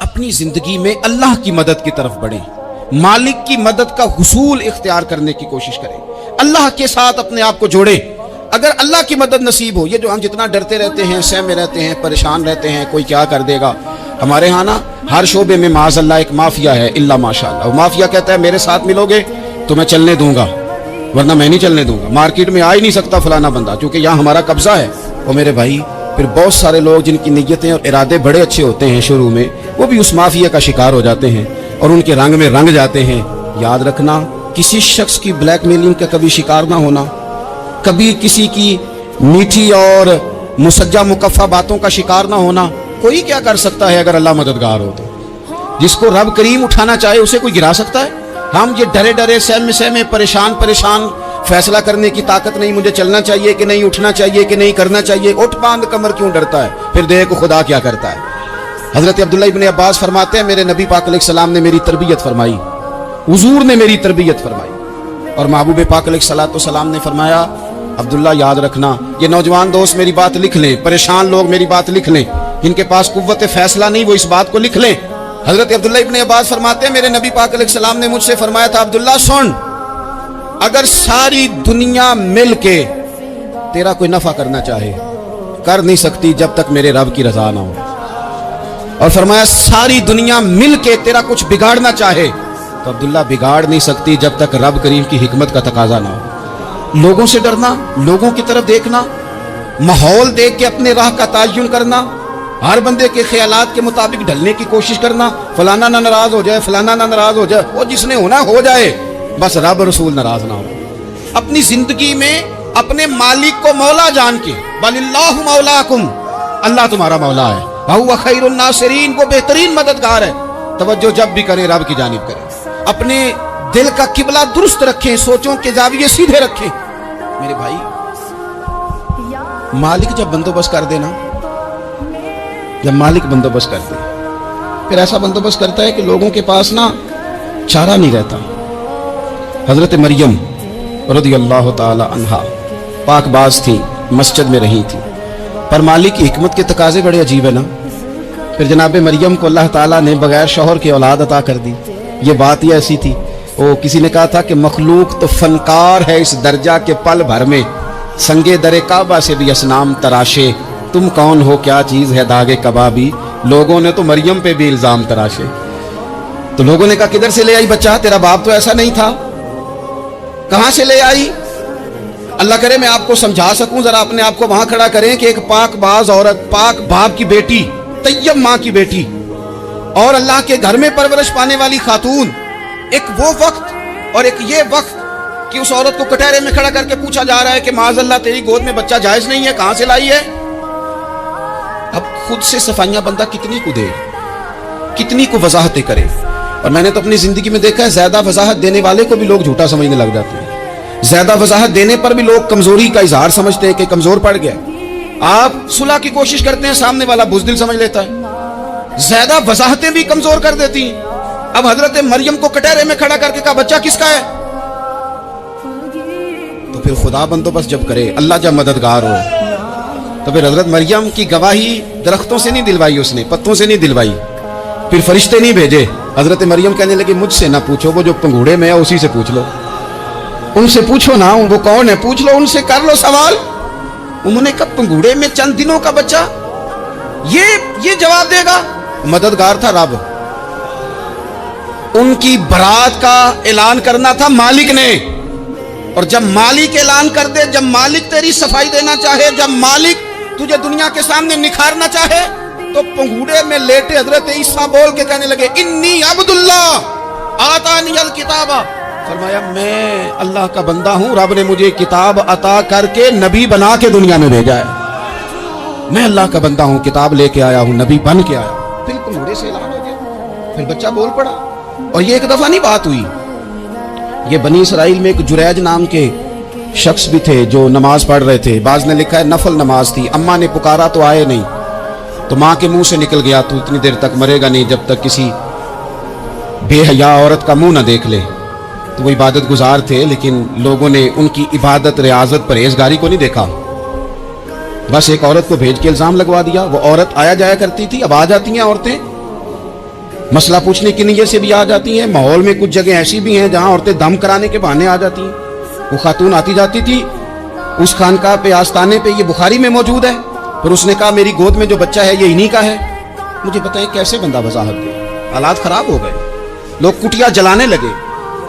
اپنی زندگی میں اللہ کی مدد کی طرف بڑھیں، مالک کی مدد کا حصول اختیار کرنے کی کوشش کریں، اللہ کے ساتھ اپنے آپ کو جوڑیں۔ اگر اللہ کی مدد نصیب ہو، یہ جو ہم جتنا ڈرتے رہتے ہیں، سہمے رہتے ہیں، پریشان رہتے ہیں کوئی کیا کر دے گا، ہمارے ہاں نا ہر شعبے میں معاذ اللہ ایک مافیا ہے، الا ماشاءاللہ۔ وہ مافیا کہتا ہے میرے ساتھ ملو گے تو میں چلنے دوں گا، ورنہ میں نہیں چلنے دوں گا، مارکیٹ میں آ ہی نہیں سکتا فلانا بندہ، کیونکہ یہاں ہمارا قبضہ ہے۔ اور میرے بھائی پھر بہت سارے لوگ جن کی نیتیں اور ارادے بڑے اچھے ہوتے ہیں شروع میں، وہ بھی اس مافیا کا شکار ہو جاتے ہیں اور ان کے رنگ میں رنگ جاتے ہیں۔ یاد رکھنا، کسی شخص کی بلیک میلنگ کا کبھی شکار نہ ہونا، کبھی کسی کی میٹھی اور مسجع مکفہ باتوں کا شکار نہ ہونا۔ کوئی کیا کر سکتا ہے اگر اللہ مددگار ہو تو؟ جس کو رب کریم اٹھانا چاہے اسے کوئی گرا سکتا ہے؟ ہم یہ ڈرے ڈرے سہمے پریشان فیصلہ کرنے کی طاقت نہیں، مجھے چلنا چاہیے کہ نہیں، اٹھنا چاہیے کہ نہیں، کرنا چاہیے، اٹھ باندھ کمر کیوں ڈرتا ہے؟ پھر دیکھ خدا کیا کرتا ہے۔ حضرت عبداللہ ابن عباس فرماتے ہیں میرے نبی پاک علیہ السلام نے میری تربیت فرمائی، حضور نے میری تربیت فرمائی، اور محبوب پاک علیہ السلام نے فرمایا عبداللہ یاد رکھنا، یہ نوجوان دوست میری بات لکھ لیں، پریشان لوگ میری بات لکھ لیں، جن کے پاس قوت فیصلہ نہیں وہ اس بات کو لکھ لیں۔ حضرت عبداللہ ابن عباس فرماتے ہیں میرے نبی پاک علیہ السلام نے مجھ سے فرمایا تھا عبداللہ سن، اگر ساری دنیا مل کے تیرا کوئی نفع کرنا چاہے کر نہیں سکتی جب تک میرے رب کی رضا نہ ہو، اور فرمایا ساری دنیا مل کے تیرا کچھ بگاڑنا چاہے تو عبداللہ بگاڑ نہیں سکتی جب تک رب کریم کی حکمت کا تقاضا نہ ہو۔ لوگوں سے ڈرنا، لوگوں کی طرف دیکھنا، ماحول دیکھ کے اپنے راہ کا تعین کرنا، ہر بندے کے خیالات کے مطابق ڈھلنے کی کوشش کرنا، فلانا نہ ناراض ہو جائے، فلانا نہ ناراض ہو جائے، وہ جس نے ہونا ہو جائے، بس رب رسول ناراض نہ ہو۔ اپنی زندگی میں اپنے مالک کو مولا جان کے، وَلِلَّهُ مَوْلَاكُمْ، اللہ تمہارا مولا ہے، وَهُوَ خَيْرُ النَّاصِرِينَ، وہ بہترین مددگار ہے۔ توجہ جب بھی کریں رب کی جانب کریں، اپنے دل کا قبلہ درست رکھیں، سوچوں کے زاویے سیدھے رکھیں۔ میرے بھائی مالک جب بندوبست کر دینا، جب مالک بندوبست کر دے پھر ایسا بندوبست کرتا ہے کہ لوگوں کے پاس نا چارہ نہیں رہتا۔ حضرت مریم رضی اللہ تعالی عنہا پاک باز تھی، مسجد میں رہی تھی، پر مالک کی حکمت کے تقاضے بڑے عجیب ہے نا۔ پھر جناب مریم کو اللہ تعالیٰ نے بغیر شوہر کے اولاد عطا کر دی۔ یہ بات ہی ایسی تھی، وہ کسی نے کہا تھا کہ مخلوق تو فنکار ہے اس درجہ کے پل بھر میں، سنگے در کعبہ سے بھی اسنام تراشے، تم کون ہو کیا چیز ہے داغے کبابی، لوگوں نے تو مریم پہ بھی الزام تراشے۔ تو لوگوں نے کہا کدھر سے لے آئی بچہ، تیرا باپ تو ایسا نہیں تھا، کہاں سے لے آئی؟ اللہ کرے میں آپ کو سمجھا سکوں، ذرا اپنے آپ کو وہاں کھڑا کریں کہ ایک پاک باز عورت، پاک باپ کی بیٹی، طیب ماں کی بیٹی، اور اللہ کے گھر میں پرورش پانے والی خاتون، ایک وہ وقت اور ایک یہ وقت کہ اس عورت کو کٹہرے میں کھڑا کر کے پوچھا جا رہا ہے کہ معاذ اللہ تیری گود میں بچہ جائز نہیں ہے، کہاں سے لائی ہے؟ اب خود سے صفائیاں بندہ کتنی کو دے، کتنی کو وضاحتیں کرے۔ اور میں نے تو اپنی زندگی میں دیکھا ہے زیادہ وضاحت دینے والے کو بھی لوگ جھوٹا سمجھنے لگ جاتے ہیں، زیادہ وضاحت دینے پر بھی لوگ کمزوری کا اظہار سمجھتے ہیں کہ کمزور پڑ گیا۔ آپ صلح کی کوشش کرتے ہیں، سامنے والا بزدل سمجھ لیتا ہے، زیادہ وضاحتیں بھی کمزور کر دیتی ہیں۔ اب حضرت مریم کو کٹہرے میں کھڑا کر کے کہا بچہ کس کا ہے؟ تو پھر خدا بندوبست جب کرے، اللہ جب مددگار ہو، تو پھر حضرت مریم کی گواہی درختوں سے نہیں دلوائی، اس نے پتوں سے نہیں دلوائی، پھر فرشتے نہیں بھیجے۔ حضرت مریم کہنے لگے مجھ سے نہ پوچھو، وہ جو پنگوڑے میں ہے اسی سے پوچھ لو، ان سے پوچھو نا، وہ کون ہے پوچھ لو، ان سے کر لو سوال۔ انہوں نے کہا پنگوڑے میں چند دنوں کا بچہ یہ جواب دے گا؟ مددگار تھا رب، ان کی برات کا اعلان کرنا تھا مالک نے، اور جب مالک اعلان کر دے، جب مالک تیری صفائی دینا چاہے، جب مالک تجھے دنیا کے سامنے نکھارنا چاہے، تو پنگوڑے میں لیٹے حضرت عیسیٰ بول کے کہنے لگے انی عبداللہ آتانی الکتاب، فرمایا میں اللہ کا بندہ ہوں، رب نے مجھے کتاب عطا کر کے نبی بنا کے دنیا میں بھیجا ہے، میں اللہ کا بندہ ہوں، کتاب لے کے آیا ہوں، نبی بن کے آیا ہوں۔ پھر پنگوڑے سے اعلان ہو گیا، پھر بچہ بول پڑا۔ اور یہ ایک دفعہ نہیں بات ہوئی، یہ بنی اسرائیل میں ایک جریج نام کے شخص بھی تھے جو نماز پڑھ رہے تھے، بعض نے لکھا ہے نفل نماز تھی، اماں نے پکارا تو آئے نہیں، تو ماں کے منہ سے نکل گیا تو اتنی دیر تک مرے گا نہیں جب تک کسی بے حیا عورت کا منہ نہ دیکھ لے۔ تو وہ عبادت گزار تھے، لیکن لوگوں نے ان کی عبادت، ریاضت، پرہیزگاری کو نہیں دیکھا، بس ایک عورت کو بھیج کے الزام لگوا دیا۔ وہ عورت آیا جایا کرتی تھی، اب آ جاتی ہیں عورتیں، मसला पूछने की नीयत से भी आ जाती हैं। माहौल में कुछ जगह ऐसी भी हैं जहां औरतें दम कराने के बहाने आ जाती हैं। वो खातून आती जाती थी उस खानकाह पे, आस्ताने पे, ये बुखारी में मौजूद है। फिर उसने कहा मेरी गोद में जो बच्चा है ये इन्हीं का है। मुझे बताएं कैसे बंदा वजाहत दे? हालात खराब हो गए, लोग कुटिया जलाने लगे,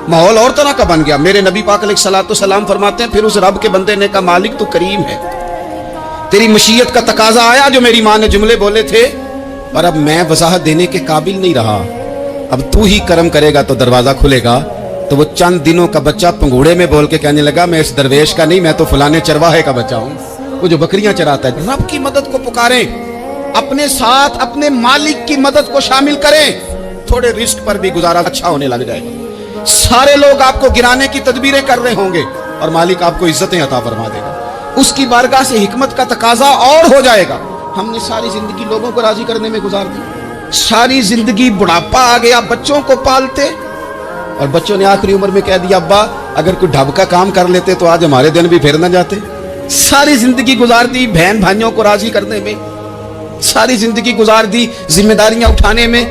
माहौल और तरह का बन गया। मेरे नबी पाक अलैहिस्सलाम फरमाते हैं फिर उस रब के बंदे ने कहा मालिक तू करीम है, तेरी मशीयत का तकाजा आया जो मेरी माँ ने जुमले बोले थे, और अब मैं वजाहत देने के काबिल नहीं रहा, अब तू ही करम करेगा तो दरवाजा खुलेगा। तो वो चंद दिनों का बच्चा पंगूड़े में बोल के कहने लगा मैं इस दरवेश का नहीं, मैं तो फलाने चरवाहे का बच्चा हूं, वो जो बकरियां चराता है। रब की मदद को पुकारें, अपने साथ अपने मालिक की मदद को शामिल करें, थोड़े रिस्क पर भी गुजारा अच्छा होने लग जाएगा। सारे लोग आपको गिराने की तदबीरें कर रहे होंगे और मालिक आपको इज्जतें अता फरमा देगा, उसकी बारगाह से हिकमत का तकाजा और हो जाएगा। हमने सारी जिंदगी लोगों को राजी करने में गुजार दी, सारी जिंदगी बुढ़ापा आ गया बच्चों को पालते, और बच्चों ने आखिरी उम्र में कह दिया अब्बा अगर कोई ढब का काम कर लेते तो आज हमारे दिन भी फिर न जाते। सारी जिंदगी गुजार दी बहन भाइयों को राजी करने में, सारी जिंदगी गुजार दी जिम्मेदारियां उठाने में।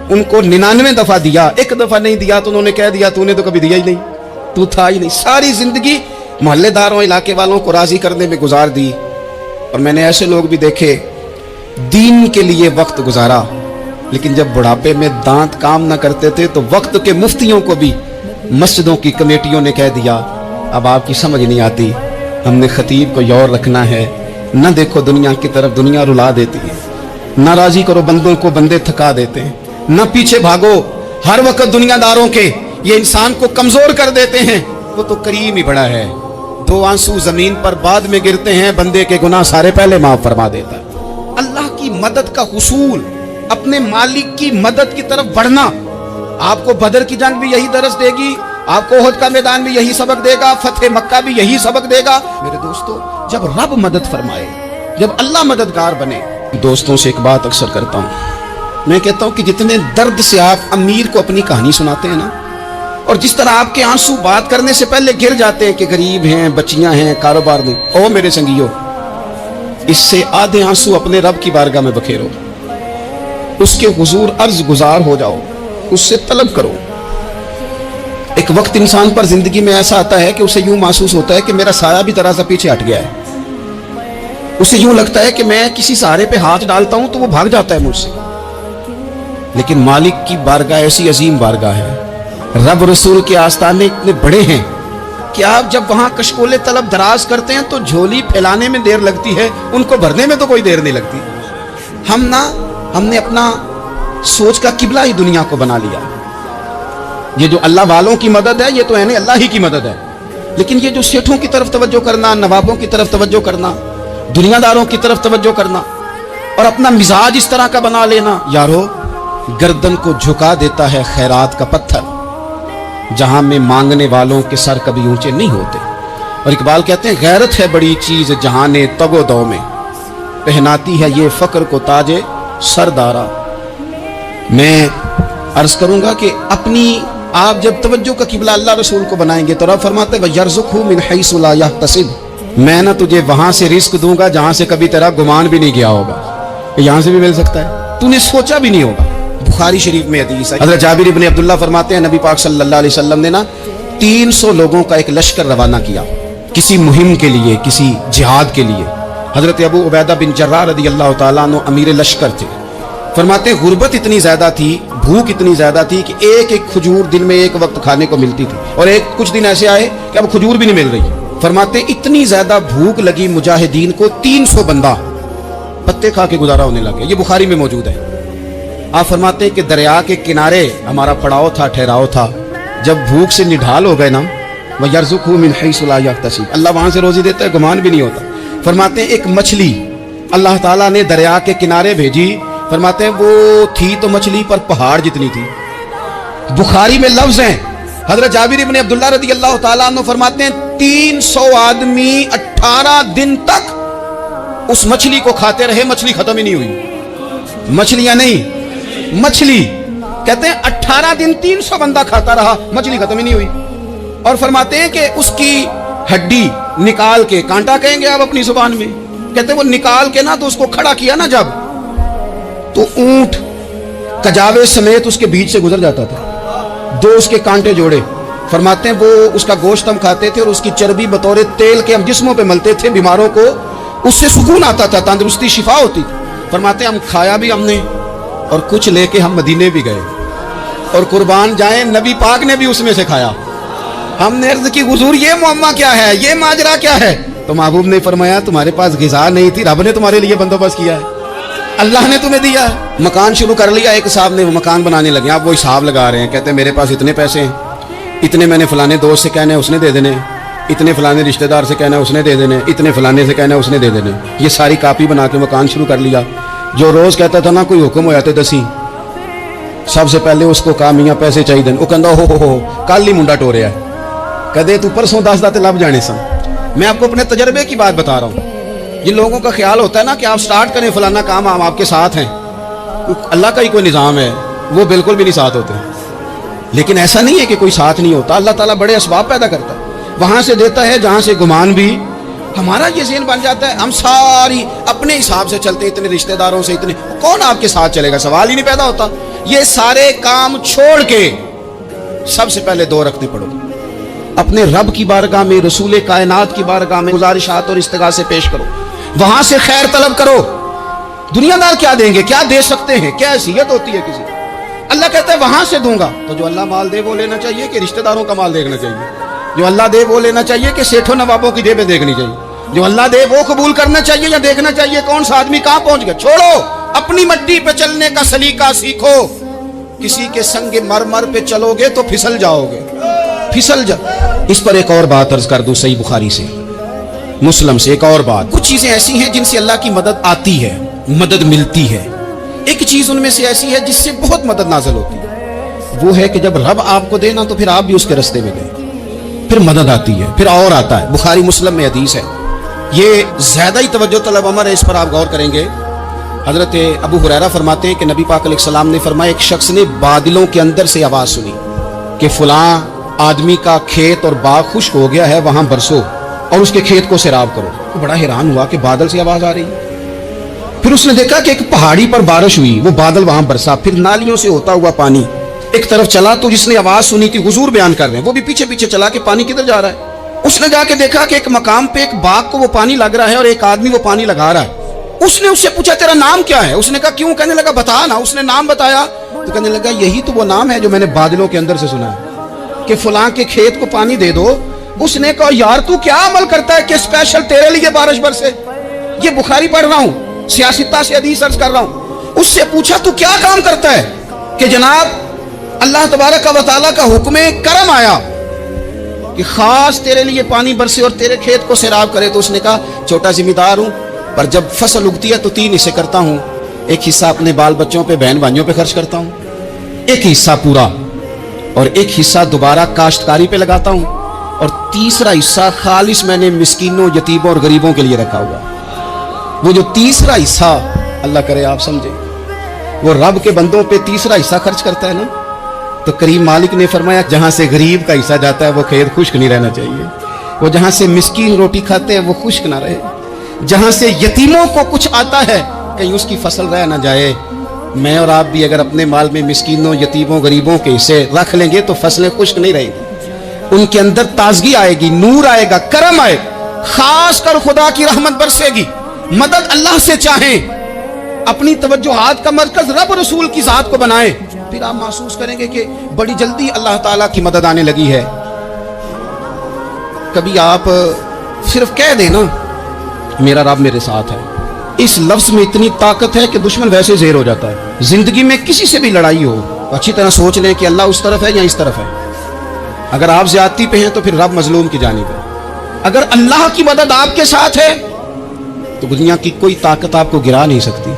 उनको 99 दफा दिया, एक दफा नहीं दिया तो उन्होंने कह दिया तूने तो कभी दिया ही नहीं, तू था ही नहीं। सारी जिंदगी मोहल्लेदारों इलाके वालों को राजी करने में गुजार दी। और मैंने ऐसे लोग भी देखे दीन के लिए वक्त गुजारा, लेकिन जब बुढ़ापे में दांत काम न करते थे तो वक्त के मुफ्तियों को भी मस्जिदों की कमेटियों ने कह दिया अब आपकी समझ नहीं आती, हमने खतीब को यौर रखना है, न देखो दुनिया की तरफ, दुनिया रुला देती है, न राजी करो बंदों को, बंदे थका देते हैं, न पीछे भागो हर वक्त दुनियादारों के, ये इंसान को कमजोर कर देते हैं। वो तो करीम ही बड़ा है, 2 आंसू जमीन पर बाद में गिरते हैं, बंदे के गुनाह सारे पहले माफ फरमा देता है। अल्लाह की मदद का हुसूल, अपने मालिक की मदद की तरफ बढ़ना, आपको बदर की जंग भी यही दरस देगी, आपको ओहद का मैदान भी यही सबक देगा, फतेह मक्का भी यही सबक देगा। मेरे दोस्तों जब रब मदद फरमाए, जब अल्लाह मददगार बने, दोस्तों से एक बात अक्सर करता हूं, मैं कहता हूं कि जितने दर्द से आप अमीर को अपनी कहानी सुनाते हैं ना, और जिस तरह आपके आंसू बात करने से पहले गिर जाते हैं कि गरीब हैं, बच्चियां हैं, कारोबार नहीं, ओ मेरे संगियों, इससे आधे आंसू अपने रब की बारगाह में बखेरो, उसके हुजूर अर्ज गुजार हो जाओ, उससे तलब करो। एक वक्त इंसान पर जिंदगी में ऐसा आता है कि उसे यूं महसूस होता है कि मेरा साया भी तरह से पीछे हट गया है, उसे यूं लगता है कि मैं किसी सहारे पे हाथ डालता हूं तो वो भाग जाता है मुझसे। लेकिन मालिक की बारगाह ऐसी अजीम बारगाह है, रब रसूल के आस्ताने इतने बड़े हैं कि आप जब वहां कशकोले तलब दराज करते हैं तो झोली फैलाने में देर लगती है, उनको भरने में तो कोई देर नहीं लगती। हमने अपना सोच का किबला ही दुनिया को बना लिया। ये जो अल्लाह वालों की मदद है ये तो यानी अल्लाह ही की मदद है, लेकिन ये जो सेठों की तरफ तवज्जो करना, नवाबों की तरफ तवज्जो करना, दुनियादारों की तरफ तवज्जो करना और अपना मिजाज इस तरह का बना लेना, यारो गर्दन को झुका देता है खैरात का पत्थर, जहां में मांगने वालों के सर कभी ऊंचे नहीं होते। और इकबाल कहते हैं गैरत है बड़ी चीज जहाने तगो दो में, पहनाती है ये फक्र को ताजे सरदारा। मैं अर्ज करूंगा कि अपनी आप जब तवज्जो का किबला अल्लाह रसूल को बनाएंगे तो रब फरमाते हैं यरज़ुक़हु मिन हैसु ला यहतसिब, मैं ना तुझे वहां से रिस्क दूंगा जहां से कभी तेरा गुमान भी नहीं गया होगा, यहां से भी मिल सकता है, तूने सोचा भी नहीं होगा। बुखारी शरीफ में हदीस है, हज़रत जाबिर इब्न अब्दुल्लाह फरमाते हैं नबी पाक सल्लल्लाहु अलैहि वसल्लम ने ना 300 लोगों का एक लश्कर रवाना किया किसी मुहिम के लिए, किसी जिहाद के लिए। हजरत अबू उबैदा बिन जर्राह रदियल्लाहु ताला अन्हु अमीर लश्कर थे। फरमाते गुर्बत इतनी ज्यादा थी, भूख इतनी ज्यादा थी कि एक एक खजूर दिन में एक वक्त खाने को मिलती थी, और एक कुछ दिन ऐसे आए कि अब खजूर भी नहीं मिल रही। फरमाते इतनी ज्यादा भूख लगी मुजाहिदीन को 300 बंदा पत्ते खा के गुजारा होने लगे। ये बुखारी में मौजूद है। आप फरमाते हैं कि दरिया के किनारे हमारा पड़ाव था, ठहराव था, जब भूख से निढाल हो गए ना, वह यरज़ुक़हु मिन हैसु ला यहतसिब, अल्लाह वहां से रोजी देता है, गुमान भी नहीं होता। फरमाते हैं एक मछली अल्लाह ताला ने दरिया के किनारे भेजी, फरमाते हैं वो थी तो मछली पर पहाड़ जितनी थी। बुखारी में लफ्ज हैं, हजरत जाबिर इब्न अब्दुल्लाह रदियल्लाहु ताला अन्हु फरमाते हैं 300 आदमी 18 दिन तक उस मछली को खाते रहे, मछली खत्म ही नहीं हुई। मछलियां नहीं, मछली कहते हैं 18 दिन 300 बंदा खाता रहा, मछली खत्म ही नहीं हुई। और फरमाते हैं कि उसकी हड्डी निकाल के, कांटा कहेंगे आप अपनी जुबान में, कहते हैं वो निकाल के ना तो उसको खड़ा किया ना जब, तो ऊंट कजावे समेत उसके बीच से गुजर जाता था, 2 उसके कांटे जोड़े। फरमाते हैं वो उसका गोश्त हम खाते थे और उसकी चर्बी बतौर तेल के हम जिस्मों पे मलते थे, बीमारों को उससे सुकून आता था, तंदुरुस्ती शिफा होती थी। फरमाते हैं हम खाया भी हमने और कुछ लेके हम मदीने भी गए और कुर्बान जाए नबी पाक ने भी उसमें से खाया। हमने अर्ज की हुजूर ये मुअम्मा क्या है, ये माजरा क्या है? तो महबूब ने फरमाया तुम्हारे पास ग़िज़ा नहीं थी, रब ने तुम्हारे लिए बंदोबस्त किया है, अल्लाह ने तुम्हें दिया है। मकान शुरू कर लिया, एक साहब ने वो मकान बनाने लगे, आप वो हिसाब लगा रहे हैं, कहते हैं मेरे पास इतने पैसे हैं, इतने मैंने फलाने दोस्त से कहना है उसने दे देने, इतने फलाने रिश्तेदार से कहना है उसने दे देने, इतने फलाने से कहना है उसने दे देने। ये सारी कापी बना के मकान शुरू कर लिया। जो रोज़ कहता था ना कोई हुक्म हो जाते दसी, सबसे पहले उसको कहा मियाँ पैसे चाहिए, वो कहता हो कल ही मुंडा टोरिया है, कदे तू परसों 10 दाते लब जाने सन। मैं आपको अपने तजर्बे की बात बता रहा हूँ। जिन लोगों का ख्याल होता है ना कि आप स्टार्ट करें फलाना काम, हम आपके साथ हैं, अल्लाह का ही कोई निज़ाम है, वो बिल्कुल भी नहीं साथ होते। लेकिन ऐसा नहीं है कि कोई साथ नहीं होता, अल्लाह ताला बड़े असबाब पैदा करता है, वहाँ से देता है जहाँ से गुमान भी। हमारा ये ज़हन बन जाता है, हम सारी अपने हिसाब से चलते, इतने रिश्तेदारों से, इतने कौन आपके साथ चलेगा, सवाल ही नहीं पैदा होता। ये सारे काम छोड़ के सबसे पहले 2 रखने पड़ो, अपने रब की बारगाह में, रसूल कायनात की बारगाह में गुजारिशात और इस्तिगासे पेश करो, वहां से खैर तलब करो। दुनियादार क्या देंगे, क्या दे सकते हैं, क्या हैसियत होती है किसी? अल्लाह कहता है वहां से दूंगा। तो जो अल्लाह माल दे वो लेना चाहिए कि रिश्तेदारों का माल देखना चाहिए? जो अल्लाह दे वो लेना चाहिए कि सेठों नवाबों की जेबें देखनी चाहिए? जो अल्लाह दे वो कबूल करना चाहिए या देखना चाहिए कौन सा आदमी कहां पहुंच गया? छोड़ो, अपनी मट्टी पे चलने का सलीका सीखो। किसी के संग मरमर पे चलोगे तो फिसल जाओगे, फिसल जा। इस पर एक और बात अर्ज कर दूं, सही बुखारी से, मुस्लिम से एक और बात। कुछ चीजें ऐसी हैं जिनसे अल्लाह की मदद आती है, मदद मिलती है। एक चीज उनमें से ऐसी है जिससे बहुत मदद नाज़िल होती है, वो है कि जब रब आपको देना तो फिर आप भी उसके रास्ते में गए, फिर मदद आती है, फिर और आता है। बुखारी मुस्लिम में हदीस है, ये ज्यादा ही तवज्जो तलब अमर है, इस पर आप गौर करेंगे। हजरत अबू हुरैरा फरमाते हैं कि नबी पाक अलैहिस्सलाम ने फरमाया, एक शख्स ने बादलों के अंदर से आवाज सुनी कि फलां आदमी का खेत और बाग खुश्क हो गया है, वहां बरसो और उसके खेत को सैराब करो। तो बड़ा हैरान हुआ कि बादल से आवाज आ रही है। फिर उसने देखा कि एक पहाड़ी पर बारिश हुई, वो बादल वहां बरसा, फिर नालियों से होता हुआ पानी एक तरफ चला। तो जिसने आवाज सुनी थी, हुजूर बयान कर रहे हैं, वो भी पीछे पीछे चला कि पानी किधर जा रहा है। उसने जाके देखा कि एक मकाम पे एक बाग को वो पानी लग रहा है और एक आदमी वो पानी लगा रहा है। उसने उससे पूछा तेरा नाम क्या है? उसने कहा क्यों? कहने लगा बता ना। उसने नाम बताया तो कहने लगा यही तो वो नाम है जो मैंने बादलों के अंदर से सुना है कि फलां के खेत को पानी दे दो। उसने कहा यार तू क्या अमल करता है कि स्पेशल तेरे लिए बारिश बरसे? ये बुखारी पढ़ रहा हूँ, सियासता से हदीस सर्च कर रहा हूँ। उससे पूछा तू क्या काम करता है कि जनाब अल्लाह तबारक व तआला का हुक्म करम आया कि खास तेरे लिए पानी बरसे और तेरे खेत को सैराब करे। तो उसने कहा छोटा जिम्मेदार हूँ, पर जब फसल उगती है तो 3 हिस्से करता हूँ। एक हिस्सा अपने बाल बच्चों पे, बहन भाइयों पे खर्च करता हूँ, एक हिस्सा पूरा, और एक हिस्सा दोबारा काश्तकारी पे लगाता हूँ, और तीसरा हिस्सा खालिस मैंने मिस्कीनों, यतीमों और गरीबों के लिए रखा हुआ। वो जो तीसरा हिस्सा, अल्लाह करे आप समझे, वो रब के बंदों पे तीसरा हिस्सा खर्च करता है ना, तो करीम मालिक ने फरमाया जहां से गरीब का हिस्सा जाता है वो खेत खुश्क नहीं रहना चाहिए, वो जहां से मिस्कीन रोटी खाते हैं वो खुश्क ना रहे, जहां से यतीमों को कुछ आता है कहीं उसकी फसल रह ना जाए। मैं और आप भी अगर अपने माल में मिस्कीनों, यतीमों, गरीबों के हिस्से रख लेंगे तो फसलें खुश्क नहीं रहेंगी, उनके अंदर ताजगी आएगी, नूर आएगा, करम आएगा, खास कर खुदा की रहमत बरसेगी। मदद अल्लाह से चाहें, अपनी तवज्जुहात का मरकज रब रसूल की जात को बनाएं, फिर आप महसूस करेंगे कि बड़ी जल्दी अल्लाह ताला की मदद आने लगी है। कभी आप सिर्फ कह देना मेरा रब मेरे साथ है, इस लफ्ज में इतनी ताकत है कि दुश्मन वैसे ज़ेर हो जाता है। जिंदगी में किसी से भी लड़ाई हो तो अच्छी तरह सोच लें कि अल्लाह उस तरफ है या इस तरफ है। अगर आप ज्यादती पे हैं तो फिर रब मजलूम की जानिब है। अगर अल्लाह की मदद आपके साथ है तो दुनिया की कोई ताकत आपको गिरा नहीं सकती।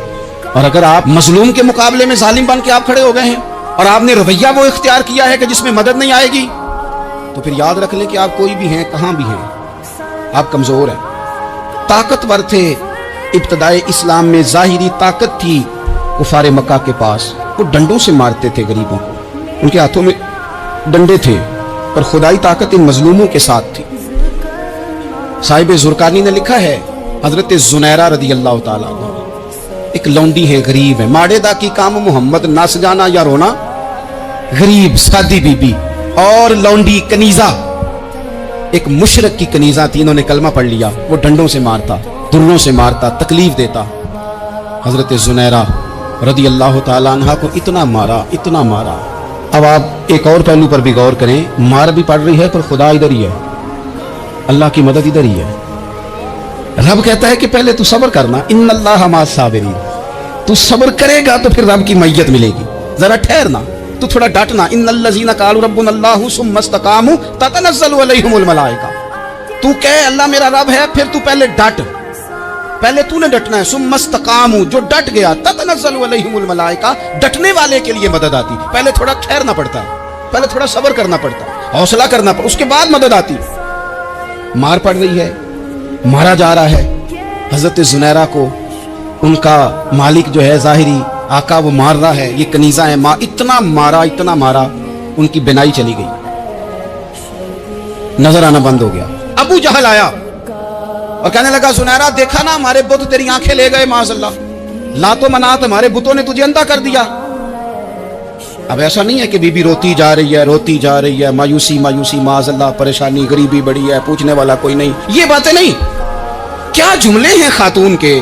और अगर आप मजलूम के मुकाबले में जालिम बन के आप खड़े हो गए हैं और आपने रवैया वो इख्तियार किया है कि जिसमें मदद नहीं आएगी, तो फिर याद रख लें कि आप कोई भी हैं, कहां भी हैं, आप कमजोर हैं। ताकतवर थे इब्तदाए इस्लाम में, जाहिरी ताकत थी कुफारे मक्का के पास, वो डंडों से मारते थे गरीबों को, उनके हाथों में डंडे थे, पर खुदाई ताकत इन मजलूमों के साथ थी। साहिब जुरकानी ने लिखा है, हजरत जुनैरा रदी अल्लाह ताला ایک लौंडी है, गरीब है, माड़े दा की काम मोहम्मद नस जाना या रोना, गरीब सादी बीबी और लौंडी कनीजा, एक मुशरक की कनीजा थी, इन्होंने कलमा पढ़ लिया, वो डंडों से मारता, दुर्रों से मारता, तकलीफ देता। हजरत जुनैरा रदी अल्लाह ताला अन्हा को इतना मारा। अब आप एक और पहलू पर भी गौर करें, मार भी पड़ रही है पर खुदा इधर ही है, अल्लाह की मदद इधर ही है। रब कहता है कि पहले तू सब्र करना, इन्नल्लाह मास साबिरीन, तू सब्र करेगा तो फिर रब की मैयत मिलेगी, जरा ठहरना, तू थोड़ा डटना। इन्नल्लज़ीना क़ालू रब्बुनल्लाहु सुम्मा इस्तक़ामू ततनज़्ज़लु अलैहिमुल मलाइका, तू कहे अल्लाह मेरा रब है, फिर तू पहले डट, पहले तूने डटना है। सुम्मा इस्तक़ामू, जो डट गया, ततनज़्ज़लु अलैहिमुल मलाइका, डटने वाले के लिए मदद आती, पहले थोड़ा ठहरना पड़ता है, पहले थोड़ा सब्र करना पड़ता है, हौसला करना पड़ता, उसके बाद मदद आती। मार पड़ रही है, मारा जा रहा है। हजरत जुनैरा को उनका मालिक जो है ज़ाहिरी आका वो मार रहा है, ये कनीज़ा है, इतना मारा, उनकी बिनाई चली गई, नजर आना बंद हो गया। अबू जहल आया और कहने लगा जुनैरा देखा ना हमारे बुत तेरी आंखें ले गए, माज़अल्लाह, लातो मनात हमारे बुतों ने तुझे अंधा कर दिया। अब ऐसा नहीं है कि बीबी रोती जा रही है, मायूसी माज़अल्लाह, परेशानी, गरीबी बड़ी है, पूछने वाला कोई नहीं, ये बातें नहीं। क्या जुमले हैं खातून के,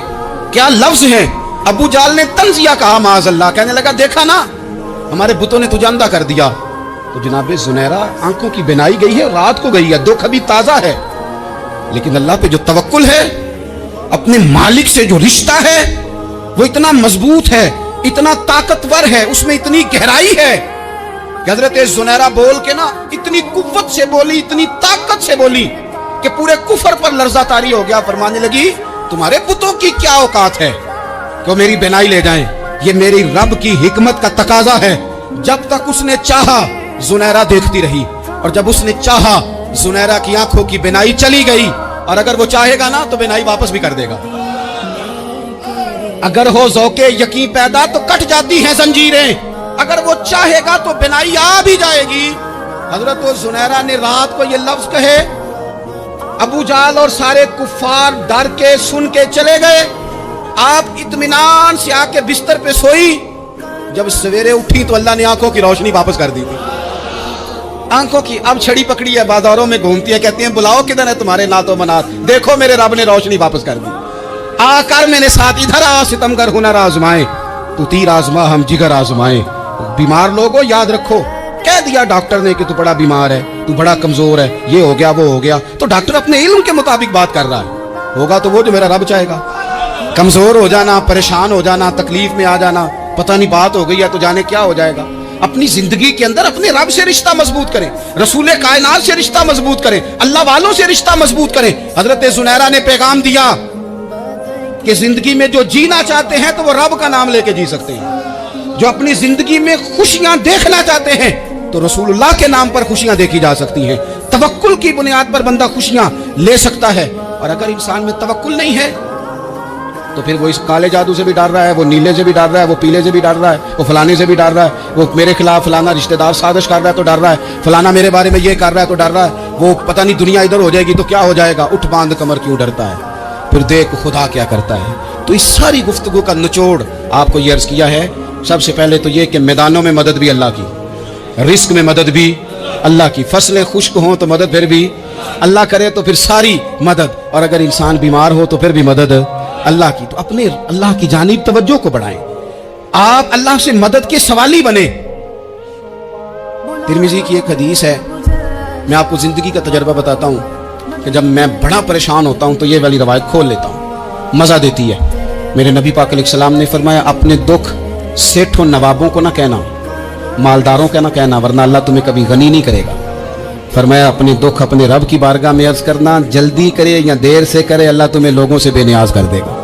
क्या लफ्ज हैं। अबू जाल ने तंजिया कहा, माज़अल्लाह, कहने लगा देखा ना हमारे बुतों ने तुझे अंधा कर दिया। तो जनाब जुनैरा आंखों की बिनाई गई है, रात को गई है, दुख अभी ताजा है, लेकिन अल्लाह पे जो तवक्कुल है, अपने मालिक से जो रिश्ता है वो इतना मजबूत है, इतना ताकतवर है, उसमें इतनी गहराई है कि हजरत जुनैरा बोल के ना इतनी कुव्वत से बोली, इतनी ताकत से बोली कि पूरे कुफर पर लर्जा तारी हो गया। फरमाने लगी तुम्हारे पुतों की क्या औकात है कि मेरी बिनाई ले जाएं, ये मेरी रब की हिकमत का तकाजा है। जब तक उसने चाहा जुनैरा देखती रही, और जब उसने चाहा जुनैरा की आंखों की बिनाई चली गई, और अगर वो चाहेगा ना तो बिनाई वापस भी कर देगा। अगर हो ज़ौक़े यकीन पैदा तो कट जाती हैं जंजीरें, अगर वो चाहेगा तो बिनाई आ भी जाएगी। हजरत जुनैरा ने रात को ये लफ्ज कहे, अबू जाल और सारे कुफ्फार डर के सुन के चले गए। आप इत्मीनान से आके बिस्तर पे सोई, जब सवेरे उठी तो अल्लाह ने आंखों की रोशनी वापस कर दी थी। आंखों की अब छड़ी पकड़ी है, बाजारों में घूमती है, कहती है बुलाओ किधर है तुम्हारे नातो मनात, देखो मेरे रब ने रोशनी वापस कर दी। आकर मेरे साथ इधर आ, सितमगर हुनर आजमाए, तू तीर आजमा हम जिगर आजमाए। बीमार लोगों याद रखो, कह दिया डॉक्टर ने कि तू बड़ा बीमार है, तू बड़ा कमजोर है, ये हो गया वो हो गया, तो डॉक्टर अपने इल्म के मुताबिक बात कर रहा है, होगा तो वो जो मेरा रब चाहेगा। कमजोर हो जाना, परेशान हो जाना, तकलीफ में आ जाना, पता नहीं बात हो गई है तो जाने क्या हो जाएगा। अपनी जिंदगी के अंदर अपने रब से रिश्ता मजबूत करें, रसूल कायनात से रिश्ता मजबूत करें, अल्लाह वालों से रिश्ता मजबूत करें। हजरत जुनैरा ने पैगाम दिया कि जिंदगी में जो जीना चाहते हैं तो वो रब का नाम लेके जी सकते हैं, जो अपनी जिंदगी में खुशियां देखना चाहते हैं तो रसूलुल्लाह के नाम पर खुशियां देखी जा सकती हैं। तवक्कुल की बुनियाद पर बंदा खुशियां ले सकता है, और अगर इंसान में तवक्कुल नहीं है तो फिर वो इस काले जादू से भी डर रहा है, वो नीले से भी डर रहा है, वो पीले से भी डर रहा है, वो फलाने से भी डर रहा है, वो मेरे खिलाफ फलाना रिश्तेदार साजिश कर रहा है तो डर रहा है, फलाना मेरे बारे में ये कर रहा है तो डर रहा है, वो पता नहीं दुनिया इधर हो जाएगी तो क्या हो जाएगा, उठ बांध कमर क्यों डरता है, फिर देख खुदा क्या करता है। तो इस सारी गुफ्तगू का निचोड़ आपको ये अर्ज किया है। सबसे पहले तो ये कि मैदानों में मदद भी अल्लाह की, रिस्क में मदद भी अल्लाह की, फसलें खुश्क हों तो मदद फिर भी अल्लाह करे तो फिर सारी मदद, और अगर इंसान बीमार हो तो फिर भी मदद अल्लाह की। तो अपने अल्लाह की जानिब तवज्जो को बढ़ाएं, आप अल्लाह से मदद के सवाली बने। तिरमिज़ी की एक हदीस है, मैं आपको जिंदगी का तजर्बा बताता हूँ कि जब मैं बड़ा परेशान होता हूँ तो ये वाली रवायत खोल लेता हूँ, मज़ा देती है। मेरे नबी पाक अलैहिस्सलाम ने फरमाया अपने दुख सेठों नवाबों को ना कहना, मालदारों का ना कहना, वरना अल्लाह तुम्हें कभी गनी नहीं करेगा। फरमाया अपने दुख अपने रब की बारगाह में अर्ज करना, जल्दी करे या देर से करे अल्लाह तुम्हें लोगों से बेनियाज कर देगा।